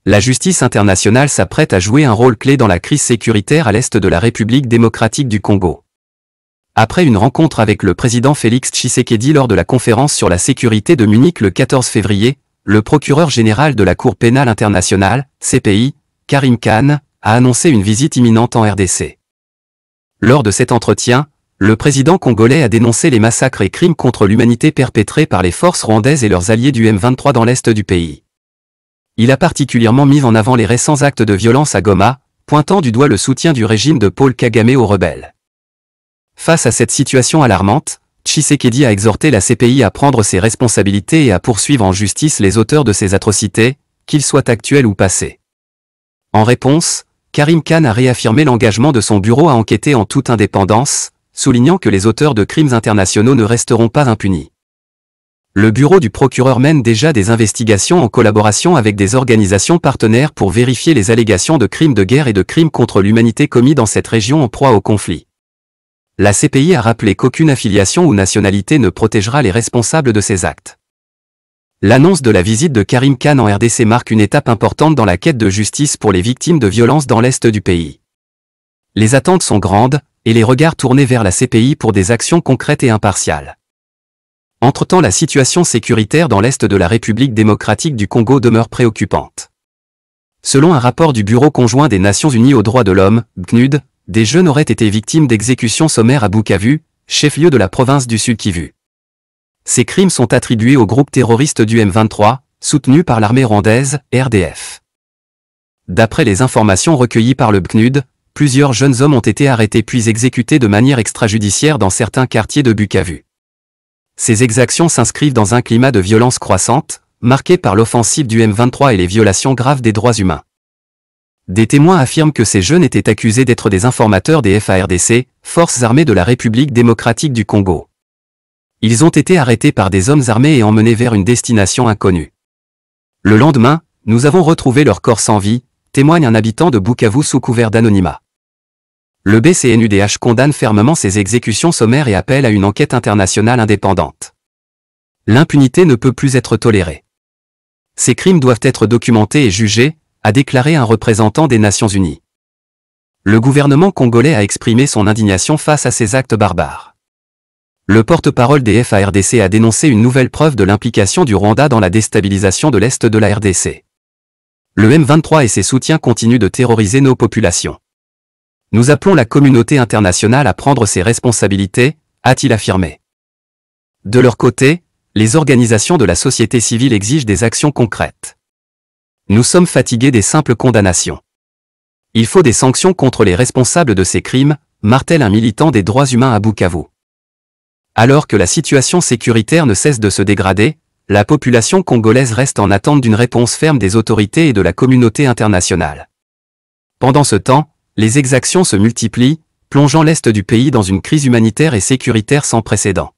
La justice internationale s'apprête à jouer un rôle clé dans la crise sécuritaire à l'est de la République démocratique du Congo. Après une rencontre avec le président Félix Tshisekedi lors de la conférence sur la sécurité de Munich le 14 février, le procureur général de la Cour pénale internationale, CPI, Karim Khan, a annoncé une visite imminente en RDC. Lors de cet entretien, le président congolais a dénoncé les massacres et crimes contre l'humanité perpétrés par les forces rwandaises et leurs alliés du M23 dans l'est du pays. Il a particulièrement mis en avant les récents actes de violence à Goma, pointant du doigt le soutien du régime de Paul Kagame aux rebelles. Face à cette situation alarmante, Tshisekedi a exhorté la CPI à prendre ses responsabilités et à poursuivre en justice les auteurs de ces atrocités, qu'ils soient actuels ou passés. En réponse, Karim Khan a réaffirmé l'engagement de son bureau à enquêter en toute indépendance, soulignant que les auteurs de crimes internationaux ne resteront pas impunis. Le bureau du procureur mène déjà des investigations en collaboration avec des organisations partenaires pour vérifier les allégations de crimes de guerre et de crimes contre l'humanité commis dans cette région en proie au conflit. La CPI a rappelé qu'aucune affiliation ou nationalité ne protégera les responsables de ces actes. L'annonce de la visite de Karim Khan en RDC marque une étape importante dans la quête de justice pour les victimes de violences dans l'est du pays. Les attentes sont grandes, et les regards tournés vers la CPI pour des actions concrètes et impartiales. Entre-temps, la situation sécuritaire dans l'est de la République démocratique du Congo demeure préoccupante. Selon un rapport du Bureau conjoint des Nations Unies aux droits de l'homme, BCNUD, des jeunes auraient été victimes d'exécutions sommaires à Bukavu, chef-lieu de la province du Sud Kivu. Ces crimes sont attribués au groupe terroriste du M23, soutenu par l'armée rwandaise, RDF. D'après les informations recueillies par le BCNUD, plusieurs jeunes hommes ont été arrêtés puis exécutés de manière extrajudiciaire dans certains quartiers de Bukavu. Ces exactions s'inscrivent dans un climat de violence croissante, marqué par l'offensive du M23 et les violations graves des droits humains. Des témoins affirment que ces jeunes étaient accusés d'être des informateurs des FARDC, Forces armées de la République démocratique du Congo. Ils ont été arrêtés par des hommes armés et emmenés vers une destination inconnue. Le lendemain, nous avons retrouvé leur corps sans vie, témoigne un habitant de Bukavu sous couvert d'anonymat. Le BCNUDH condamne fermement ces exécutions sommaires et appelle à une enquête internationale indépendante. L'impunité ne peut plus être tolérée. Ces crimes doivent être documentés et jugés, a déclaré un représentant des Nations Unies. Le gouvernement congolais a exprimé son indignation face à ces actes barbares. Le porte-parole des FARDC a dénoncé une nouvelle preuve de l'implication du Rwanda dans la déstabilisation de l'Est de la RDC. Le M23 et ses soutiens continuent de terroriser nos populations. Nous appelons la communauté internationale à prendre ses responsabilités, a-t-il affirmé. De leur côté, les organisations de la société civile exigent des actions concrètes. Nous sommes fatigués des simples condamnations. Il faut des sanctions contre les responsables de ces crimes, martèle un militant des droits humains à Bukavu. Alors que la situation sécuritaire ne cesse de se dégrader, la population congolaise reste en attente d'une réponse ferme des autorités et de la communauté internationale. Pendant ce temps, les exactions se multiplient, plongeant l'est du pays dans une crise humanitaire et sécuritaire sans précédent.